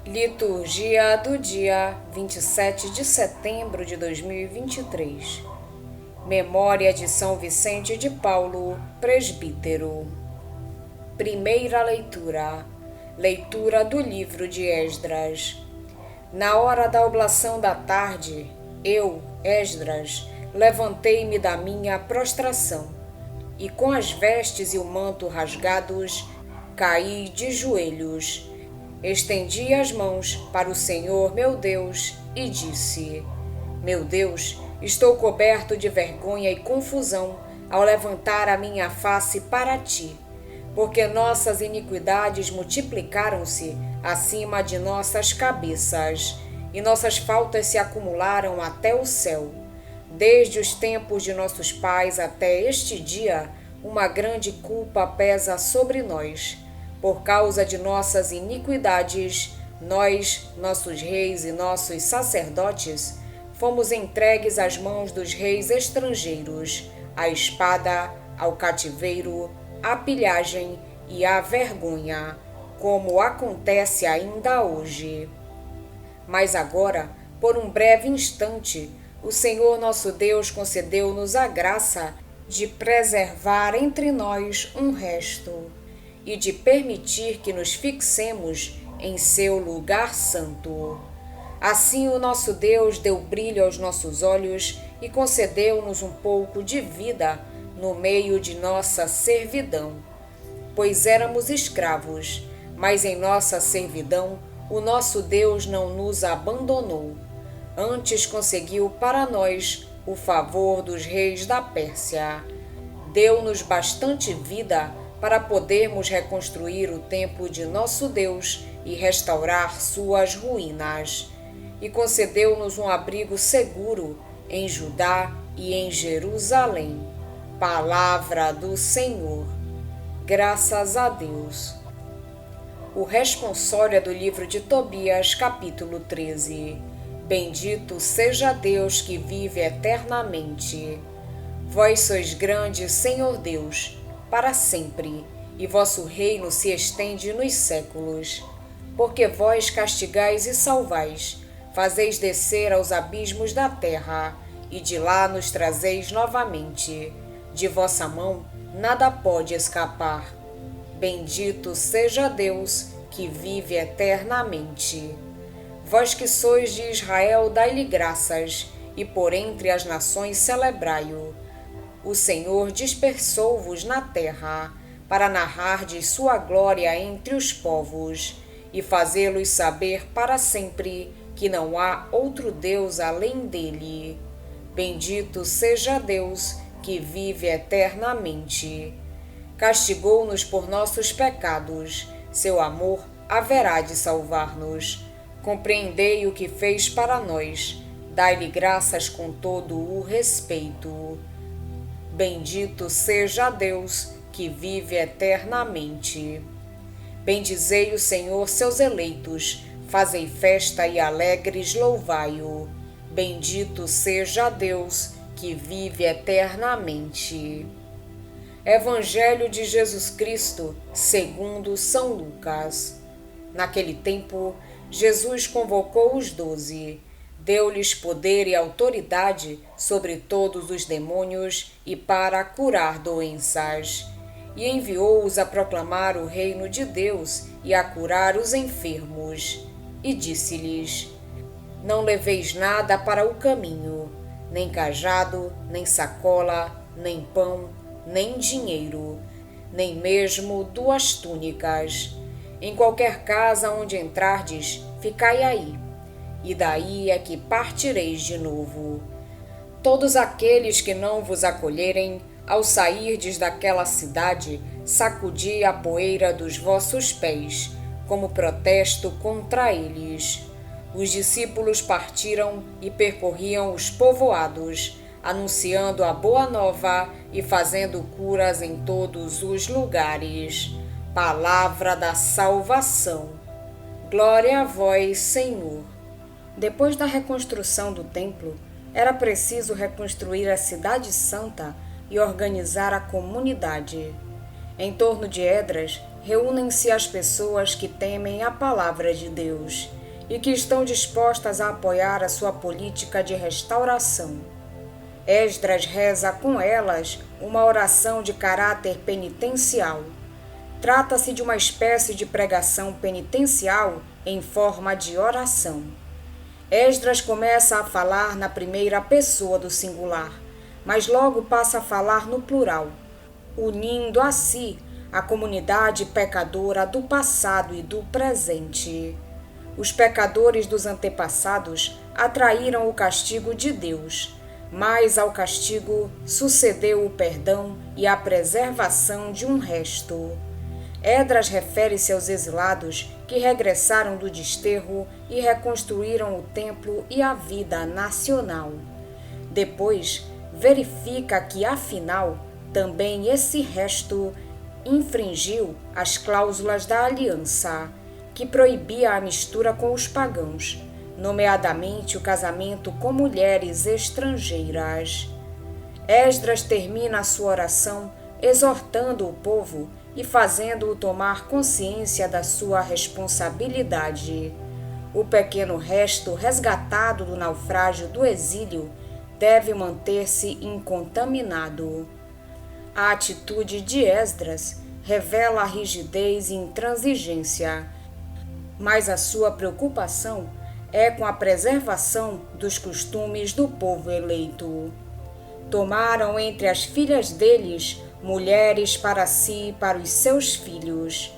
Liturgia do dia 27 de setembro de 2023. Memória de São Vicente de Paulo, presbítero. Primeira leitura. Leitura do livro de Esdras. Na hora da oblação da tarde, eu, Esdras, levantei-me da minha prostração e, com as vestes e o manto rasgados, caí de joelhos. Estendi as mãos para o Senhor meu Deus e disse: Meu Deus, estou coberto de vergonha e confusão ao levantar a minha face para ti, porque nossas iniquidades multiplicaram-se acima de nossas cabeças, e nossas faltas se acumularam até o céu. Desde os tempos de nossos pais até este dia, uma grande culpa pesa sobre nós. Por causa de nossas iniquidades, nós, nossos reis e nossos sacerdotes, fomos entregues às mãos dos reis estrangeiros, à espada, ao cativeiro, à pilhagem e à vergonha, como acontece ainda hoje. Mas agora, por um breve instante, o Senhor nosso Deus concedeu-nos a graça de preservar entre nós um resto e de permitir que nos fixemos em seu lugar santo. Assim o nosso Deus deu brilho aos nossos olhos e concedeu-nos um pouco de vida no meio de nossa servidão. Pois éramos escravos, mas em nossa servidão o nosso Deus não nos abandonou. Antes conseguiu para nós o favor dos reis da Pérsia. Deu-nos bastante vida para podermos reconstruir o templo de nosso Deus e restaurar suas ruínas. E concedeu-nos um abrigo seguro em Judá e em Jerusalém. Palavra do Senhor. Graças a Deus. O responsório é do livro de Tobias, capítulo 13. Bendito seja Deus que vive eternamente. Vós sois grande, Senhor Deus, para sempre, e vosso reino se estende nos séculos. Porque vós castigais e salvais, fazeis descer aos abismos da terra, e de lá nos trazeis novamente. De vossa mão nada pode escapar. Bendito seja Deus, que vive eternamente. Vós que sois de Israel, dai-lhe graças, e por entre as nações celebrai-o. O Senhor dispersou-vos na terra, para narrardes sua glória entre os povos, e fazê-los saber para sempre que não há outro Deus além dele. Bendito seja Deus, que vive eternamente. Castigou-nos por nossos pecados, seu amor haverá de salvar-nos. Compreendei o que fez para nós, dai-lhe graças com todo o respeito. Bendito seja Deus, que vive eternamente. Bendizei o Senhor, seus eleitos, fazei festa e alegres louvai-o. Bendito seja Deus, que vive eternamente. Evangelho de Jesus Cristo, segundo São Lucas. Naquele tempo, Jesus convocou os 12, deu-lhes poder e autoridade sobre todos os demônios e para curar doenças, e enviou-os a proclamar o reino de Deus e a curar os enfermos. E disse-lhes: Não leveis nada para o caminho, nem cajado, nem sacola, nem pão, nem dinheiro, nem mesmo 2 túnicas. Em qualquer casa onde entrardes, ficai aí, e daí é que partireis de novo. Todos aqueles que não vos acolherem, ao sairdes daquela cidade, sacudi a poeira dos vossos pés, como protesto contra eles. Os discípulos partiram e percorriam os povoados, anunciando a boa nova e fazendo curas em todos os lugares. Palavra da salvação. Glória a vós, Senhor. Depois da reconstrução do templo, era preciso reconstruir a cidade santa e organizar a comunidade. Em torno de Esdras, reúnem-se as pessoas que temem a palavra de Deus e que estão dispostas a apoiar a sua política de restauração. Esdras reza com elas uma oração de caráter penitencial. Trata-se de uma espécie de pregação penitencial em forma de oração. Esdras começa a falar na primeira pessoa do singular, mas logo passa a falar no plural, unindo a si a comunidade pecadora do passado e do presente. Os pecadores dos antepassados atraíram o castigo de Deus, mas ao castigo sucedeu o perdão e a preservação de um resto. Esdras refere-se aos exilados que regressaram do desterro e reconstruíram o templo e a vida nacional. Depois, verifica que, afinal, também esse resto infringiu as cláusulas da aliança, que proibia a mistura com os pagãos, nomeadamente o casamento com mulheres estrangeiras. Esdras termina a sua oração exortando o povo e fazendo-o tomar consciência da sua responsabilidade. O pequeno resto resgatado do naufrágio do exílio deve manter-se incontaminado. A atitude de Esdras revela a rigidez e intransigência, mas a sua preocupação é com a preservação dos costumes do povo eleito. Tomaram entre as filhas deles mulheres para si e para os seus filhos.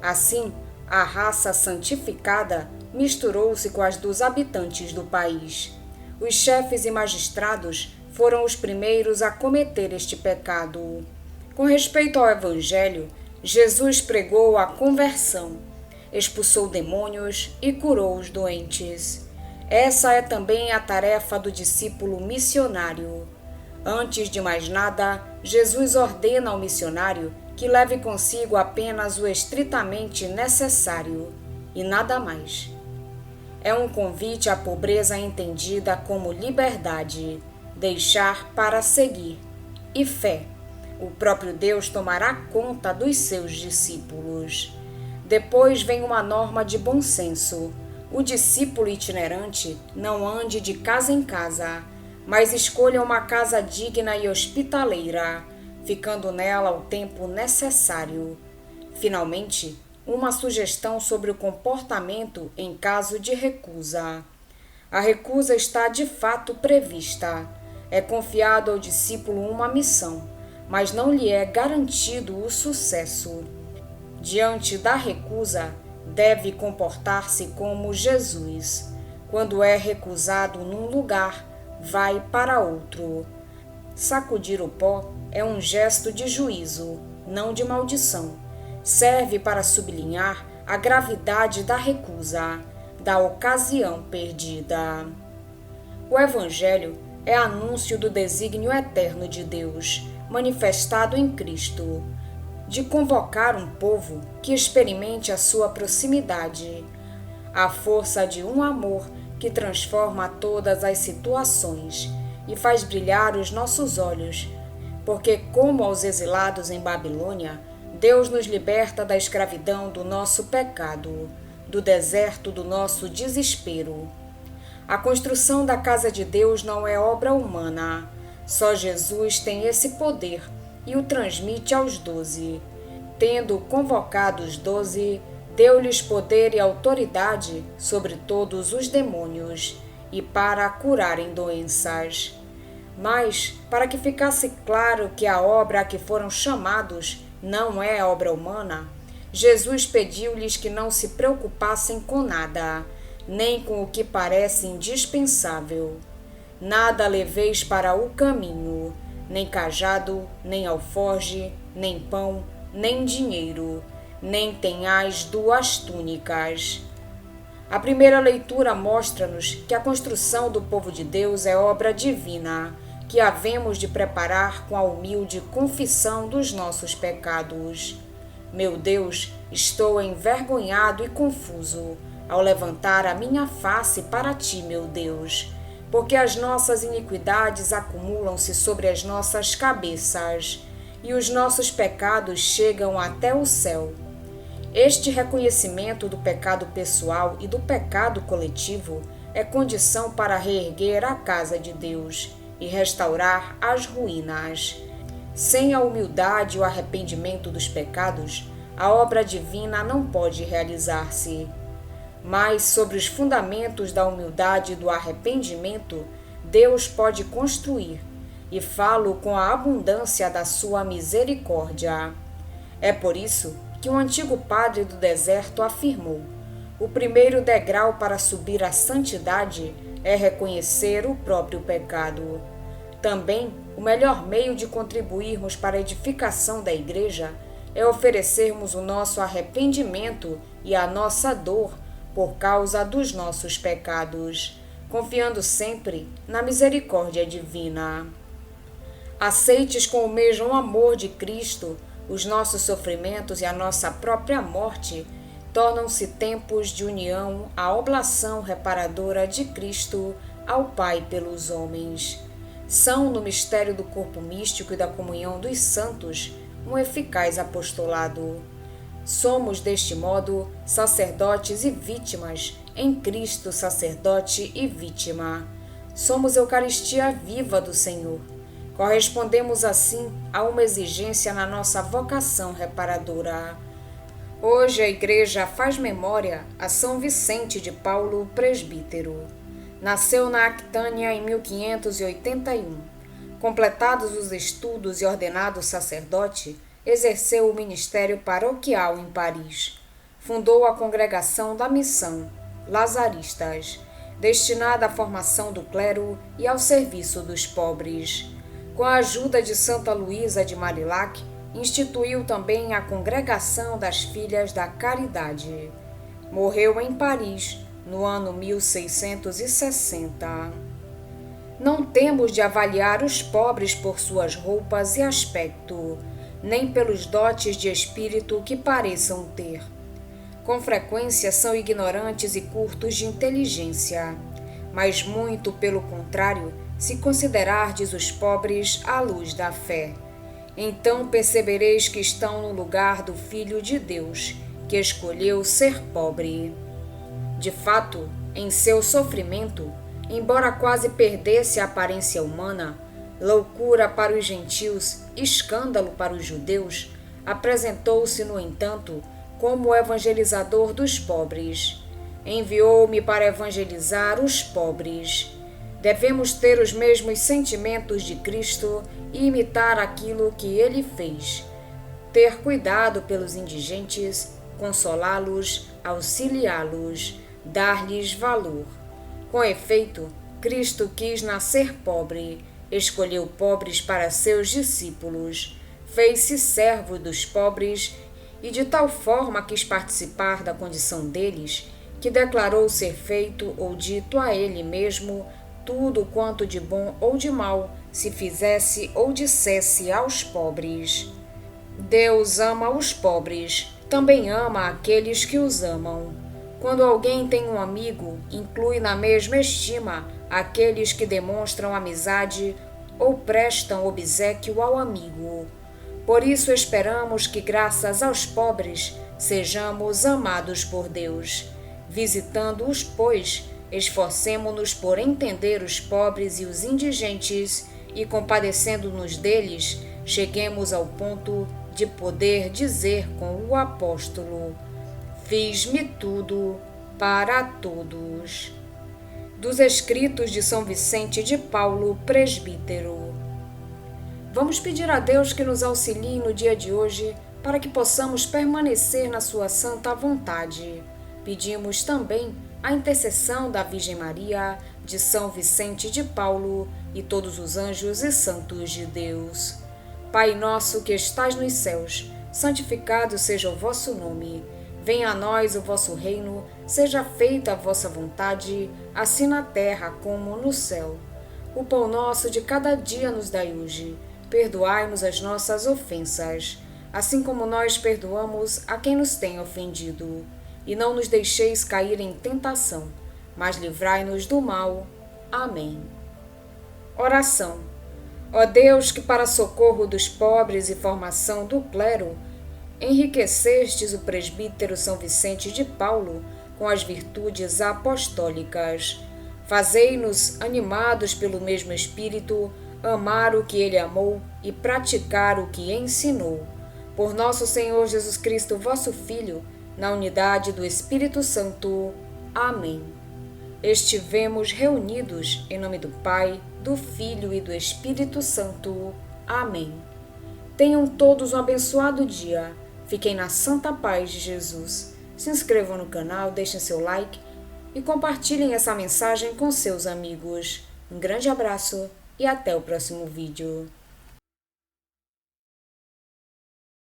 Assim, a raça santificada misturou-se com as dos habitantes do país. Os chefes e magistrados foram os primeiros a cometer este pecado. Com respeito ao Evangelho, Jesus pregou a conversão, expulsou demônios e curou os doentes. Essa é também a tarefa do discípulo missionário. Antes de mais nada, Jesus ordena ao missionário que leve consigo apenas o estritamente necessário e nada mais. É um convite à pobreza entendida como liberdade, deixar para seguir, e fé. O próprio Deus tomará conta dos seus discípulos. Depois vem uma norma de bom senso. O discípulo itinerante não ande de casa em casa, mas escolha uma casa digna e hospitaleira, ficando nela o tempo necessário. Finalmente, uma sugestão sobre o comportamento em caso de recusa. A recusa está de fato prevista. É confiado ao discípulo uma missão, mas não lhe é garantido o sucesso. Diante da recusa, deve comportar-se como Jesus. Quando é recusado num lugar, vai para outro. Sacudir o pó é um gesto de juízo, não de maldição. Serve para sublinhar a gravidade da recusa, da ocasião perdida. O Evangelho é anúncio do desígnio eterno de Deus, manifestado em Cristo, de convocar um povo que experimente a sua proximidade, a força de um amor que transforma todas as situações e faz brilhar os nossos olhos, porque, como aos exilados em Babilônia, Deus nos liberta da escravidão do nosso pecado, do deserto do nosso desespero. A construção da casa de Deus não é obra humana. Só Jesus tem esse poder e o transmite aos 12. Tendo convocado os 12, deu-lhes poder e autoridade sobre todos os demônios e para curarem doenças. Mas, para que ficasse claro que a obra a que foram chamados não é obra humana, Jesus pediu-lhes que não se preocupassem com nada, nem com o que parece indispensável. Nada leveis para o caminho, nem cajado, nem alforge, nem pão, nem dinheiro, nem tenhais 2 túnicas. A primeira leitura mostra-nos que a construção do povo de Deus é obra divina, que havemos de preparar com a humilde confissão dos nossos pecados. Meu Deus, estou envergonhado e confuso ao levantar a minha face para ti, meu Deus, porque as nossas iniquidades acumulam-se sobre as nossas cabeças e os nossos pecados chegam até o céu. Este reconhecimento do pecado pessoal e do pecado coletivo é condição para reerguer a casa de Deus e restaurar as ruínas. Sem a humildade e o arrependimento dos pecados, a obra divina não pode realizar-se. Mas sobre os fundamentos da humildade e do arrependimento, Deus pode construir, e falo com a abundância da sua misericórdia. É por isso que um antigo padre do deserto afirmou: o primeiro degrau para subir à santidade é reconhecer o próprio pecado. Também, o melhor meio de contribuirmos para a edificação da Igreja é oferecermos o nosso arrependimento e a nossa dor por causa dos nossos pecados, confiando sempre na misericórdia divina. Aceites com o mesmo amor de Cristo os nossos sofrimentos e a nossa própria morte, tornam-se tempos de união à oblação reparadora de Cristo ao Pai pelos homens. São, no mistério do corpo místico e da comunhão dos santos, um eficaz apostolado. Somos, deste modo, sacerdotes e vítimas, em Cristo sacerdote e vítima. Somos Eucaristia viva do Senhor. Correspondemos assim a uma exigência na nossa vocação reparadora. Hoje a Igreja faz memória a São Vicente de Paulo, presbítero. Nasceu na Aquitânia em 1581. Completados os estudos e ordenado sacerdote, exerceu o ministério paroquial em Paris. Fundou a Congregação da Missão, Lazaristas, destinada à formação do clero e ao serviço dos pobres. Com a ajuda de Santa Luísa de Marillac, instituiu também a Congregação das Filhas da Caridade. Morreu em Paris, no ano 1660. Não temos de avaliar os pobres por suas roupas e aspecto, nem pelos dotes de espírito que pareçam ter. Com frequência são ignorantes e curtos de inteligência, mas muito pelo contrário, se considerardes os pobres à luz da fé. Então percebereis que estão no lugar do Filho de Deus, que escolheu ser pobre. De fato, em seu sofrimento, embora quase perdesse a aparência humana, loucura para os gentios, escândalo para os judeus, apresentou-se, no entanto, como o evangelizador dos pobres. Enviou-me para evangelizar os pobres. Devemos ter os mesmos sentimentos de Cristo e imitar aquilo que ele fez. Ter cuidado pelos indigentes, consolá-los, auxiliá-los, dar-lhes valor. Com efeito, Cristo quis nascer pobre, escolheu pobres para seus discípulos, fez-se servo dos pobres e de tal forma quis participar da condição deles, que declarou ser feito ou dito a ele mesmo tudo quanto de bom ou de mal se fizesse ou dissesse aos pobres. Deus ama os pobres, também ama aqueles que os amam. Quando alguém tem um amigo, inclui na mesma estima aqueles que demonstram amizade ou prestam obséquio ao amigo. Por isso esperamos que, graças aos pobres, sejamos amados por Deus. Visitando-os, pois, esforcemo-nos por entender os pobres e os indigentes e, compadecendo-nos deles, cheguemos ao ponto de poder dizer com o apóstolo: fiz-me tudo para todos. Dos escritos de São Vicente de Paulo, presbítero. Vamos pedir a Deus que nos auxilie no dia de hoje para que possamos permanecer na sua santa vontade. Pedimos também a intercessão da Virgem Maria, de São Vicente de Paulo e todos os anjos e santos de Deus. Pai nosso que estais nos céus, santificado seja o vosso nome. Venha a nós o vosso reino, seja feita a vossa vontade, assim na terra como no céu. O pão nosso de cada dia nos dai hoje. Perdoai-nos as nossas ofensas, assim como nós perdoamos a quem nos tem ofendido. E não nos deixeis cair em tentação, mas livrai-nos do mal. Amém. Oração. Ó Deus, que para socorro dos pobres e formação do clero, enriquecestes o presbítero São Vicente de Paulo com as virtudes apostólicas. Fazei-nos, animados pelo mesmo Espírito, amar o que ele amou e praticar o que ensinou. Por nosso Senhor Jesus Cristo, vosso Filho, na unidade do Espírito Santo. Amém. Estivemos reunidos em nome do Pai, do Filho e do Espírito Santo. Amém. Tenham todos um abençoado dia. Fiquem na santa paz de Jesus. Se inscrevam no canal, deixem seu like e compartilhem essa mensagem com seus amigos. Um grande abraço e até o próximo vídeo.